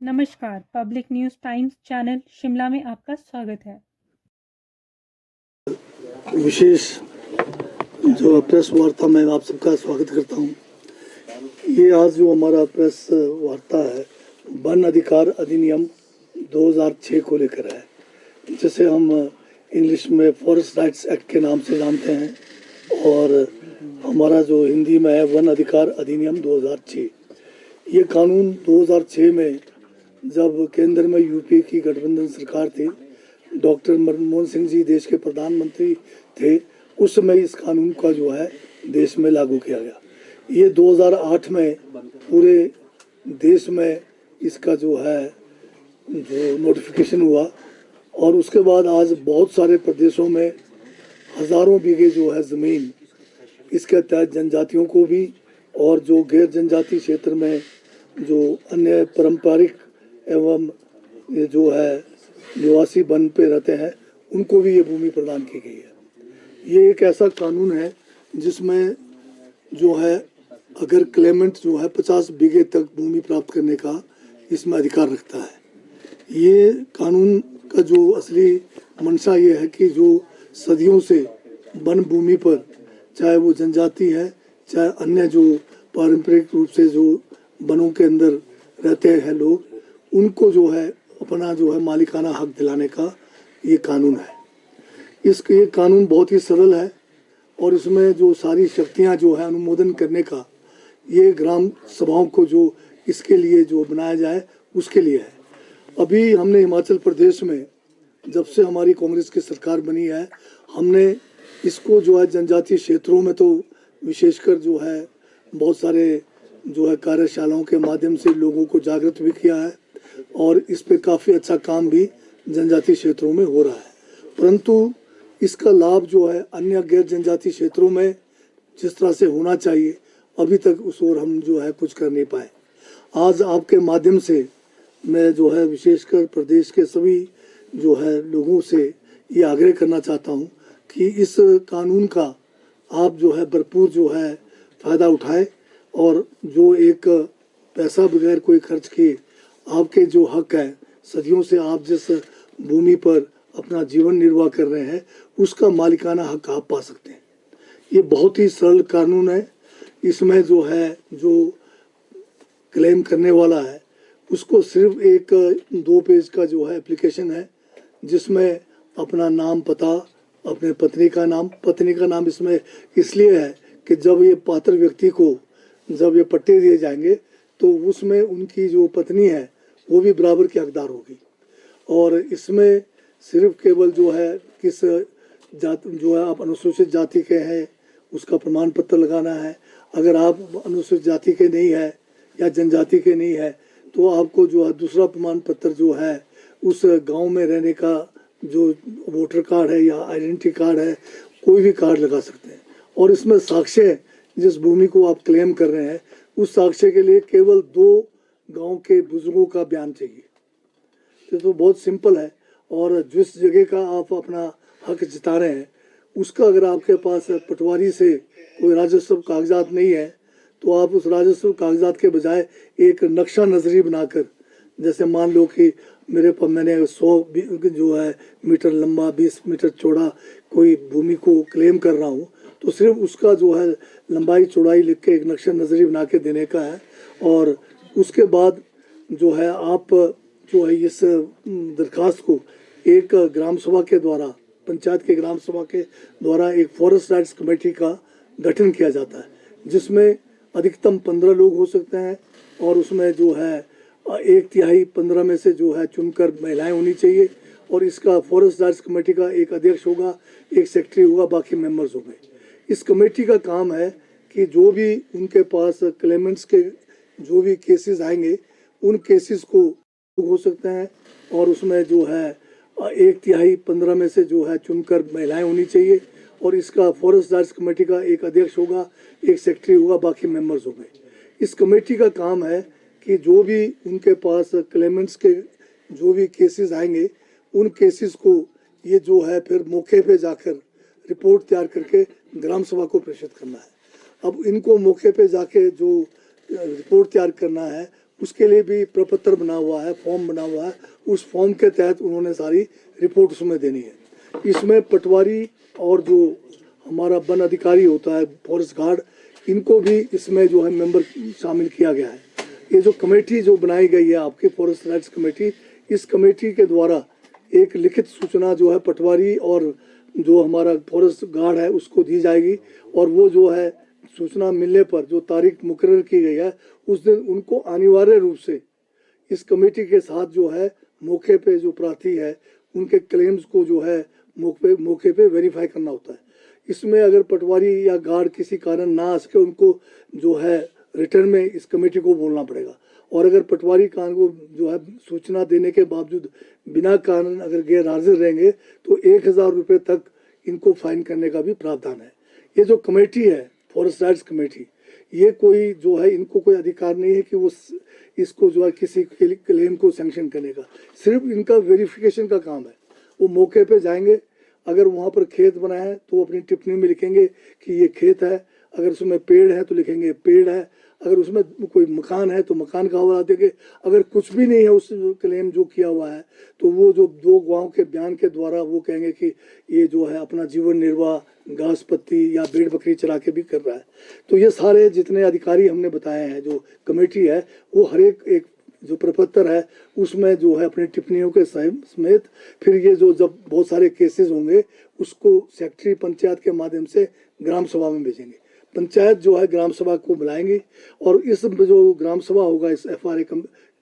नमस्कार, public news times channel Shimla में आपका स्वागत है। विशेष जो प्रेस वार्ता में आप सबका स्वागत करता हूं। ये आज जो हमारा प्रेस वार्ता है वन अधिकार अधिनियम 2006 को लेकर है, जिसे हम इंग्लिश में फॉरेस्ट राइट्स एक्ट के नाम से जानते हैं, और हमारा जो हिंदी में है वन अधिकार अधिनियम 2006। ये कानून 2006 में जब केंद्र में यूपी की गठबंधन सरकार थी, डॉक्टर मनमोहन सिंह जी देश के प्रधानमंत्री थे, उस समय इस कानून का जो है देश में लागू किया गया। ये 2008 में पूरे देश में इसका जो है जो नोटिफिकेशन हुआ, और उसके बाद आज बहुत सारे प्रदेशों में हज़ारों बीघे जो है ज़मीन इसके तहत जनजातियों को भी, और जो गैर जनजाति क्षेत्र में जो अन्य पारंपरिक एवं ये जो है निवासी वन पे रहते हैं उनको भी ये भूमि प्रदान की गई है। ये एक ऐसा कानून है जिसमें जो है अगर क्लेमेंट जो है 50 बीघे तक भूमि प्राप्त करने का इसमें अधिकार रखता है। ये कानून का जो असली मंशा ये है कि जो सदियों से वन भूमि पर, चाहे वो जनजाति है चाहे अन्य जो पारंपरिक रूप से जो वनों के अंदर रहते हैं लोग, उनको जो है अपना जो है मालिकाना हक दिलाने का ये कानून है। इसके ये कानून बहुत ही सरल है, और इसमें जो सारी शक्तियां जो है अनुमोदन करने का ये ग्राम सभाओं को जो इसके लिए जो बनाया जाए उसके लिए है। अभी हमने हिमाचल प्रदेश में जब से हमारी कांग्रेस की सरकार बनी है, हमने इसको जो है जनजातीय क्षेत्रों में तो विशेषकर जो है बहुत सारे जो है कार्यशालाओं के माध्यम से लोगों को जागृत भी किया है, और इस पे काफ़ी अच्छा काम भी जनजातीय क्षेत्रों में हो रहा है। परंतु इसका लाभ जो है अन्य गैर जनजातीय क्षेत्रों में जिस तरह से होना चाहिए, अभी तक उस ओर हम जो है कुछ कर नहीं पाए। आज आपके माध्यम से मैं जो है विशेषकर प्रदेश के सभी जो है लोगों से ये आग्रह करना चाहता हूँ कि इस कानून का आप जो है भरपूर जो है फ़ायदा उठाएं, और जो एक पैसा बगैर कोई खर्च किए आपके जो हक है, सदियों से आप जिस भूमि पर अपना जीवन निर्वाह कर रहे हैं, उसका मालिकाना हक आप पा सकते हैं। ये बहुत ही सरल कानून है। इसमें जो है जो क्लेम करने वाला है उसको सिर्फ एक 2 पेज का जो है एप्लीकेशन है, जिसमें अपना नाम, पता, अपने पत्नी का नाम इसमें इसलिए है कि जब ये पात्र व्यक्ति को जब ये पट्टे दिए जाएंगे तो उसमें उनकी जो पत्नी है वो भी बराबर की हकदार होगी। और इसमें सिर्फ केवल जो है किस जात जो है आप अनुसूचित जाति के हैं उसका प्रमाण पत्र लगाना है। अगर आप अनुसूचित जाति के नहीं है या जनजाति के नहीं है तो आपको जो है दूसरा प्रमाण पत्र जो है उस गांव में रहने का जो वोटर कार्ड है या आइडेंटिटी कार्ड है, कोई भी कार्ड लगा सकते हैं। और इसमें साक्ष्य, जिस भूमि को आप क्लेम कर रहे हैं उस साक्ष्य के लिए केवल 2 गांव के बुजुर्गों का बयान चाहिए। तो बहुत सिंपल है, और जिस जगह का आप अपना हक जता रहे हैं उसका अगर आपके पास पटवारी से कोई राजस्व कागजात नहीं है तो आप उस राजस्व कागजात के बजाय एक नक्शा नजरी बनाकर, जैसे मान लो कि मैंने 100 जो है मीटर लंबा 20 मीटर चौड़ा कोई भूमि को क्लेम कर रहा हूँ, तो सिर्फ उसका जो है लंबाई चौड़ाई लिख के एक नक्शा नजरी बना के देने का है। और उसके बाद जो है आप जो है इस दरखास्त को एक ग्राम सभा के द्वारा, पंचायत के ग्राम सभा के द्वारा एक फॉरेस्ट राइट्स कमेटी का गठन किया जाता है, जिसमें अधिकतम 15 लोग हो सकते हैं, और उसमें जो है 1/3 15 में से जो है चुनकर महिलाएं होनी चाहिए। और इसका फॉरेस्ट राइट्स कमेटी का एक अध्यक्ष होगा, एक सेक्रेटरी होगा, बाकी मेंबर्स होंगे। इस कमेटी का काम है कि जो भी उनके पास क्लेमेंट्स के जो भी केसेस आएंगे उन केसेस को हो सकते हैं, और उसमें जो है 1/3 15 में से जो है चुनकर महिलाएं होनी चाहिए। और इसका फॉरेस्ट राइट्स कमेटी का एक अध्यक्ष होगा, एक सेक्रेटरी होगा, बाकी मेंबर्स होंगे। इस कमेटी का काम है कि जो भी उनके पास क्लेमेंट्स के जो भी केसेस आएंगे उन केसेस को ये जो है फिर मौके पे जाकर रिपोर्ट तैयार करके ग्राम सभा को प्रेषित करना है। अब इनको मौके पे जाके जो रिपोर्ट तैयार करना है उसके लिए भी प्रपत्र बना हुआ है, फॉर्म बना हुआ है। उस फॉर्म के तहत उन्होंने सारी रिपोर्ट उसमें देनी है। इसमें पटवारी और जो हमारा वन अधिकारी होता है, फॉरेस्ट गार्ड, इनको भी इसमें जो है मेंबर शामिल किया गया है। ये जो कमेटी जो बनाई गई है आपकी फॉरेस्ट राइट्स कमेटी, इस कमेटी के द्वारा एक लिखित सूचना जो है पटवारी और जो हमारा फॉरेस्ट गार्ड है उसको दी जाएगी, और वो जो है सूचना मिलने पर जो तारीख मुकर्रर की गई है उस दिन उनको अनिवार्य रूप से इस कमेटी के साथ जो है मौके पे जो प्रार्थी है उनके क्लेम्स को जो है मौके पे वेरीफाई करना होता है। इसमें अगर पटवारी या गार्ड किसी कारण ना आ सके, उनको जो है रिटर्न में इस कमेटी को बोलना पड़ेगा, और अगर पटवारी कान को जो है सूचना देने के बावजूद बिना कारण अगर गैर हाजिर रहेंगे तो 1000 रुपये तक इनको फाइन करने का भी प्रावधान है। ये जो कमेटी है फॉरेस्ट राइट्स कमेटी, ये कोई जो है इनको कोई अधिकार नहीं है कि वो इसको जो है किसी क्लेम को सैंक्शन करने का, सिर्फ इनका वेरिफिकेशन का काम है। वो मौके पे जाएंगे, अगर वहाँ पर खेत बना है तो वो अपनी टिप्पणी में लिखेंगे कि ये खेत है, अगर उसमें पेड़ है तो लिखेंगे पेड़ है, अगर उसमें कोई मकान है तो मकान का हवाला देंगे, अगर कुछ भी नहीं है उस क्लेम जो किया हुआ है तो वो जो 2 गवाहों के बयान के द्वारा वो कहेंगे कि ये जो है अपना जीवन निर्वाह घास पत्ती या भेड़ बकरी चला के भी कर रहा है। तो ये सारे जितने अधिकारी हमने बताए हैं, जो कमेटी है, वो हर एक जो प्रपत्र है उसमें जो है अपनी टिप्पणियों के समेत फिर ये जो जब बहुत सारे केसेस होंगे उसको सेक्रेटरी पंचायत के माध्यम से ग्राम सभा में भेजेंगे। पंचायत जो है ग्राम सभा को बुलाएंगी, और इस जो ग्राम सभा होगा इस FRA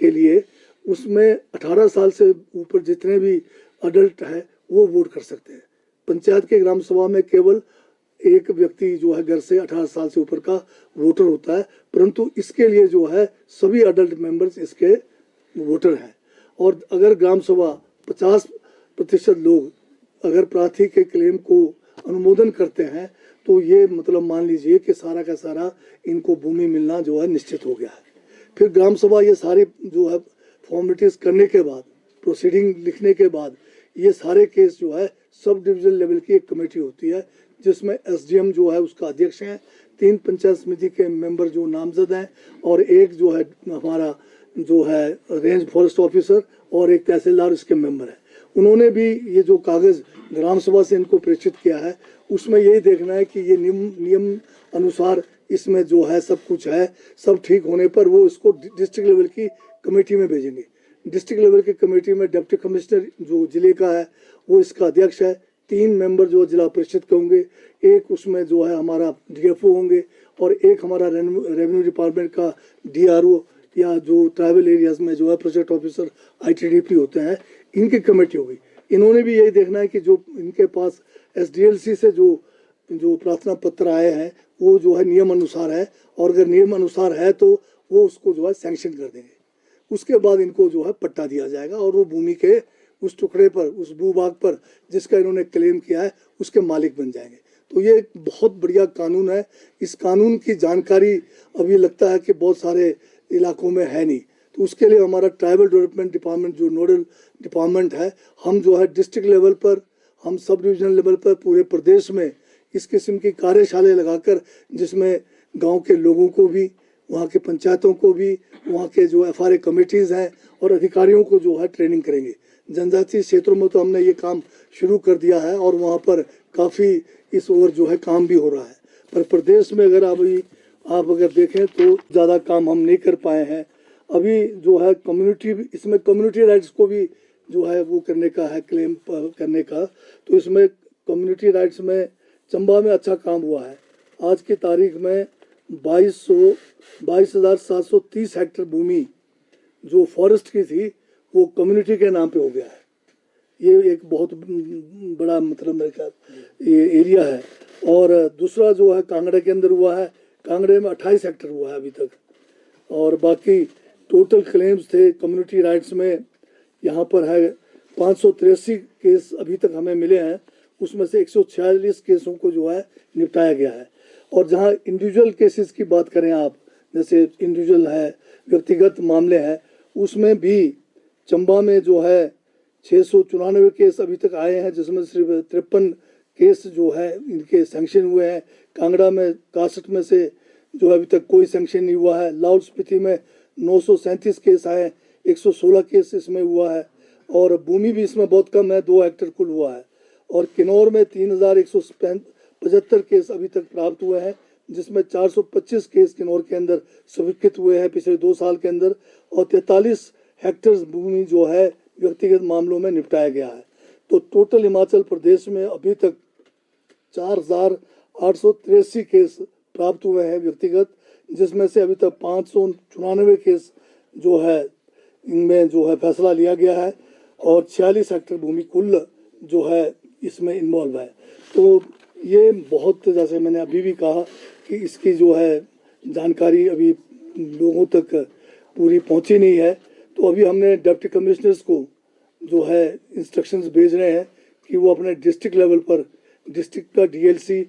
के लिए, उसमें 18 साल से ऊपर जितने भी अडल्ट है वो वोट कर सकते हैं। पंचायत के ग्राम सभा में केवल एक व्यक्ति जो है घर से 18 साल से ऊपर का वोटर होता है, परंतु इसके लिए जो है सभी अडल्ट मेंबर्स इसके वोटर हैं। और अगर ग्राम सभा 50% लोग अगर प्रार्थी के क्लेम को अनुमोदन करते हैं तो ये मतलब मान लीजिए कि सारा का सारा इनको भूमि मिलना जो है निश्चित हो गया है। फिर ग्राम सभा ये सारी जो है फॉर्मेलिटीज करने के बाद, प्रोसीडिंग लिखने के बाद, ये सारे केस जो है सब डिविजन लेवल की एक कमेटी होती है जिसमें SDM जो है उसका अध्यक्ष है, 3 पंचायत समिति के मेंबर जो नामजद हैं, और एक जो है हमारा जो है रेंज फॉरेस्ट ऑफिसर और एक तहसीलदार इसके मेंबर है। उन्होंने भी ये जो कागज़ ग्राम सभा से इनको प्रेषित किया है उसमें यही देखना है कि ये नियम अनुसार इसमें जो है सब कुछ है, सब ठीक होने पर वो इसको डिस्ट्रिक्ट लेवल की कमेटी में भेजेंगे। डिस्ट्रिक्ट लेवल की कमेटी में डिप्टी कमिश्नर जो जिले का है वो इसका अध्यक्ष है, 3 मेंबर जो जिला परिषद के होंगे, एक उसमें जो है हमारा DFO होंगे, और एक हमारा रेवेन्यू डिपार्टमेंट का DRO या जो ट्राइबल एरियाज में जो है प्रोजेक्ट ऑफिसर ITDP होते हैं, इनकी कमेटी होगी। इन्होंने भी यही देखना है कि जो इनके पास SDLC से जो प्रार्थना पत्र आए हैं वो जो है नियम अनुसार है, और अगर नियम अनुसार है तो वो उसको जो है सैंक्शन कर देंगे। उसके बाद इनको जो है पट्टा दिया जाएगा और वो भूमि के उस टुकड़े पर, उस भूभाग पर जिसका इन्होंने क्लेम किया है उसके मालिक बन जाएंगे। तो ये एक बहुत बढ़िया कानून है। इस कानून की जानकारी अभी लगता है कि बहुत सारे इलाकों में है नहीं, तो उसके लिए हमारा ट्राइबल डेवलपमेंट डिपार्टमेंट जो नोडल डिपार्टमेंट है, हम जो है डिस्ट्रिक्ट लेवल पर, हम सब डिविजनल लेवल पर पूरे प्रदेश में इस किस्म की कार्यशालाएं लगाकर जिसमें गांव के लोगों को भी, वहाँ के पंचायतों को भी, वहाँ के जो FRA कमेटीज़ हैं और अधिकारियों को जो है ट्रेनिंग करेंगे। जनजातीय क्षेत्रों में तो हमने ये काम शुरू कर दिया है और वहाँ पर काफ़ी इस ओर जो है काम भी हो रहा है, पर प्रदेश में अगर आप अगर देखें तो ज़्यादा काम हम नहीं कर पाए हैं। अभी जो है कम्युनिटी, इसमें कम्युनिटी राइट्स को भी जो है वो करने का है, क्लेम करने का, तो इसमें कम्युनिटी राइट्स में चंबा में अच्छा काम हुआ है। आज की तारीख में 22,730 हेक्टेयर भूमि जो फॉरेस्ट की थी वो कम्युनिटी के नाम पे हो गया है। ये एक बहुत बड़ा मतलब मेरे ख्याल ये एरिया है। और दूसरा जो है कांगड़ा के अंदर हुआ है, कांगड़े में 28 हेक्टेयर हुआ है अभी तक, और बाकी टोटल क्लेम्स थे कम्युनिटी राइट्स में यहाँ पर है 583 केस अभी तक हमें मिले हैं, उसमें से 146 केसों को जो है निपटाया गया है। और जहाँ इंडिविजुअल केसेस की बात करें आप, जैसे इंडिविजुअल है, व्यक्तिगत मामले हैं, उसमें भी चंबा में जो है 694 केस अभी तक आए हैं, जिसमें सिर्फ 53 केस जो है इनके सैंक्शन हुए हैं। कांगड़ा में 61 में से जो अभी तक कोई सैंक्शन नहीं हुआ है। लाहौल स्पीति में 937 केस आए, 116 केस इसमें हुआ है, और भूमि भी इसमें बहुत कम है, 2 हेक्टेयर कुल हुआ है। और किन्नौर में 3175 केस अभी तक प्राप्त हुए हैं, जिसमें 425 केस किन्नौर के अंदर स्वीकृत हुए हैं पिछले 2 साल के अंदर, और 43 हेक्टेयर भूमि जो है व्यक्तिगत मामलों में निपटाया गया है। तो टोटल हिमाचल प्रदेश में अभी तक 4883 केस प्राप्त हुए हैं व्यक्तिगत, जिसमें से अभी तक 594 केस जो है इनमें जो है फैसला लिया गया है, और 46 हेक्टेयर भूमि कुल जो है इसमें इन्वॉल्व है। तो ये बहुत, जैसे मैंने अभी भी कहा कि इसकी जो है जानकारी अभी लोगों तक पूरी पहुंची नहीं है। तो अभी हमने डिप्टी कमिश्नर्स को जो है इंस्ट्रक्शंस भेज रहे हैं कि वो अपने डिस्ट्रिक्ट लेवल पर डिस्ट्रिक्ट का डीएलसी,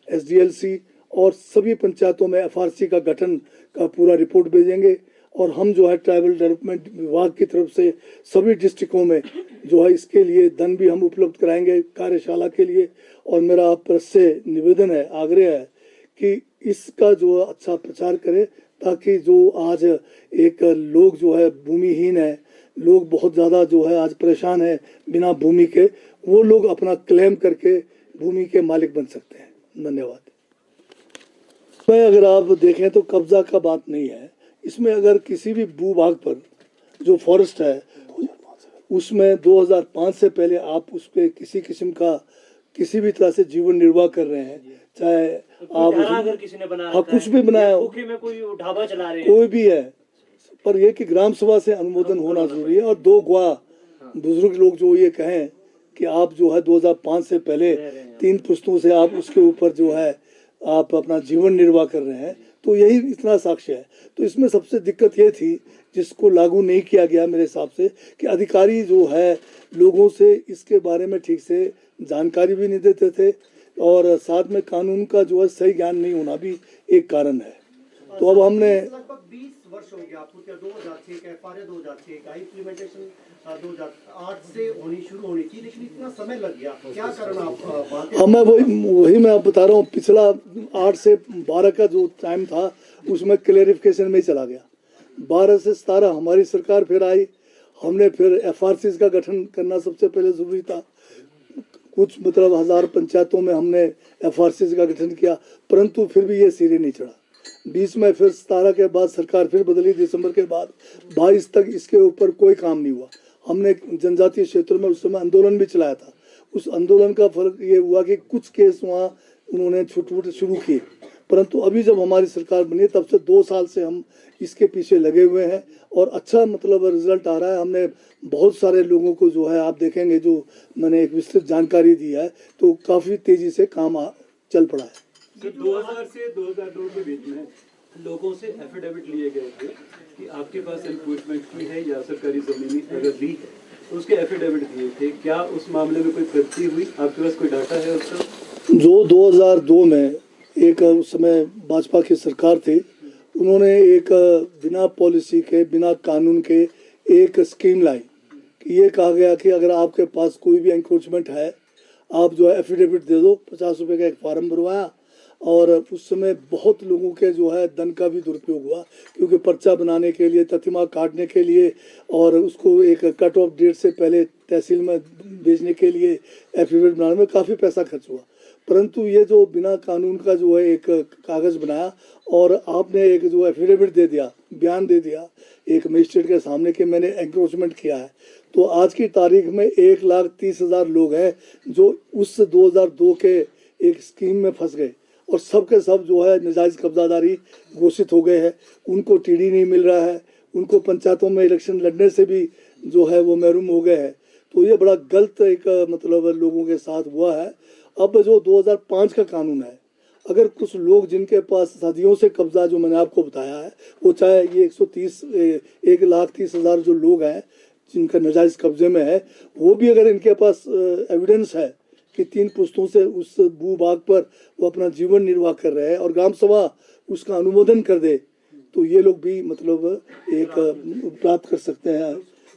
एसडीएलसी और सभी पंचायतों में एफआरसी का गठन का पूरा रिपोर्ट भेजेंगे, और हम जो है ट्राइबल डेवलपमेंट विभाग की तरफ से सभी डिस्ट्रिक्टों में जो है इसके लिए धन भी हम उपलब्ध कराएंगे कार्यशाला के लिए। और मेरा आप से निवेदन है, आग्रह है कि इसका जो अच्छा प्रचार करें, ताकि जो आज एक लोग जो है भूमिहीन है, लोग बहुत ज़्यादा जो है आज परेशान है बिना भूमि के, वो लोग अपना क्लेम करके भूमि के मालिक बन सकते हैं। धन्यवाद। इसमें अगर आप देखें तो कब्जा का बात नहीं है, इसमें अगर किसी भी भूभाग पर जो फॉरेस्ट है उसमें 2005 से पहले आप उस पर किसी किस्म का किसी भी तरह से जीवन निर्वाह कर रहे हैं, चाहे आप अगर किसी ने बना हाँ कुछ भी बनाया हो, में कोई ढाबा चला रहे हैं, कोई भी है, पर यह कि ग्राम सभा से अनुमोदन होना जरूरी है। और 2 गवाह बुजुर्ग लोग जो ये कहें कि आप जो है 2005 से पहले 3 पुश्तों से आप उसके ऊपर जो है आप अपना जीवन निर्वाह कर रहे हैं, तो यही इतना साक्ष्य है। तो इसमें सबसे दिक्कत ये थी, जिसको लागू नहीं किया गया मेरे हिसाब से, कि अधिकारी जो है लोगों से इसके बारे में ठीक से जानकारी भी नहीं देते थे, और साथ में कानून का जो है सही ज्ञान नहीं होना भी एक कारण है। तो अब हमने लगभग 20 वर्ष हो गया आपको, क्या 2006 का एफआरए 2006 का इम्प्लीमेंटेशन 2008 से होनी शुरू होनी थी, लेकिन इतना समय लग गया, क्या कारण आप हाँ मैं वही मैं आप बता रहा हूँ, पिछला 8 से 12 का जो टाइम था उसमें क्लेरिफिकेशन में ही चला गया। 12 से 17 हमारी सरकार फिर आई, हमने फिर एफआरसी का गठन करना सबसे पहले जरूरी था। कुछ मतलब 1000 पंचायतों में हमने एफआरसी का गठन किया, परंतु फिर भी ये सिरे नहीं चढ़ा। 20 में फिर 17 के बाद सरकार फिर बदली, दिसंबर के बाद 22 तक इसके ऊपर कोई काम नहीं हुआ। हमने जनजातीय क्षेत्रों में उस समय आंदोलन भी चलाया था। उस आंदोलन का फर्क ये हुआ कि कुछ केस वहाँ उन्होंने छूट शुरू किए, परंतु अभी जब हमारी सरकार बनी तब से 2 साल से हम इसके पीछे लगे हुए हैं, और अच्छा मतलब रिजल्ट आ रहा है। हमने बहुत सारे लोगों को जो है आप देखेंगे, जो मैंने एक विस्तृत जानकारी दी है, तो काफ़ी तेज़ी से काम चल पड़ा है। 2000 से 2002 के बीच में लोगों से एफिडेविट लिए गए थे कि आपके पास एनक्रोचमेंट की है या सरकारी जमीन अगर ली है, तो उसके एफिडेविट दिए थे। क्या उस मामले में कोई प्रगति हुई? आपके पास कोई डाटा है उसका? जो 2002 में एक उस समय भाजपा की सरकार थी, उन्होंने एक बिना पॉलिसी के, बिना कानून के एक स्कीम लाई कि ये कहा गया कि अगर आपके पास कोई भी एनक्रोचमेंट है, आप जो है एफिडेविट दे दो। 50 रुपये का एक फार्म भरवाया, और उस समय बहुत लोगों के जो है धन का भी दुरुपयोग हुआ, क्योंकि पर्चा बनाने के लिए, तथिमा काटने के लिए, और उसको एक कट ऑफ डेट से पहले तहसील में भेजने के लिए एफिडेविट बनाने में काफ़ी पैसा खर्च हुआ। परंतु ये जो बिना कानून का जो है एक कागज़ बनाया, और आपने एक जो एफिडेविट दे दिया, बयान दे दिया एक मजिस्ट्रेट के सामने कि मैंने एंक्रोचमेंट किया है, तो आज की तारीख में 1,30,000 लोग हैं जो उस 2002 के एक स्कीम में फंस गए, और सब के सब जो है नाजायज़ कब्जादारी घोषित हो गए हैं। उनको टीडी नहीं मिल रहा है, उनको पंचायतों में इलेक्शन लड़ने से भी जो है वो महरूम हो गए हैं। तो ये बड़ा गलत एक मतलब लोगों के साथ हुआ है। अब जो 2005 का कानून है, अगर कुछ लोग जिनके पास सदियों से कब्जा, जो मैंने आपको बताया है, वो चाहे ये 1,30,000 जो लोग हैं जिनका नाजायज़ कब्जे में है, वो भी अगर इनके पास एविडेंस है कि 3 पुश्तों से उस भूभाग पर वो अपना जीवन निर्वाह कर रहे हैं, और ग्राम सभा उसका अनुमोदन कर दे, तो ये लोग भी मतलब एक प्राप्त कर सकते हैं।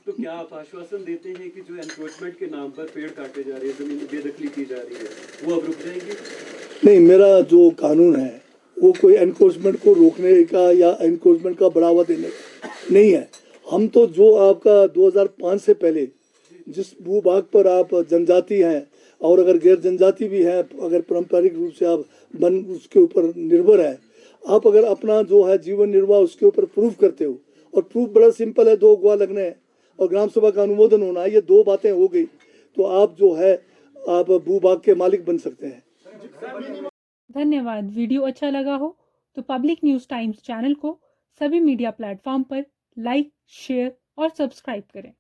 तो क्या आप आश्वासन देते हैं कि जो एनक्रोचमेंट के नाम पर पेड़ काटे जा रहे हैं, जमीन बेदखली की जा रही है, वो अब रुक जाएंगी? नहीं, मेरा जो कानून है वो कोई एनक्रोचमेंट को रोकने का या एनक्रोचमेंट का बढ़ावा देने का नहीं है। हम तो जो आपका 2005 से पहले जिस भूभाग पर आप जनजाति हैं और अगर गैर जनजाति भी हैं, अगर पारंपरिक रूप से आप वन उसके ऊपर निर्भर है, आप अगर अपना जो है जीवन निर्वाह उसके ऊपर प्रूफ करते हो, और प्रूफ बड़ा सिंपल है, 2 गुआ लगने हैं और ग्राम सभा का अनुमोदन होना है, ये 2 बातें हो गई तो आप जो है आप भूभाग के मालिक बन सकते हैं। धन्यवाद। वीडियो अच्छा लगा हो तो पब्लिक न्यूज़ टाइम्स चैनल को सभी मीडिया प्लेटफॉर्म पर लाइक, शेयर और सब्सक्राइब करें।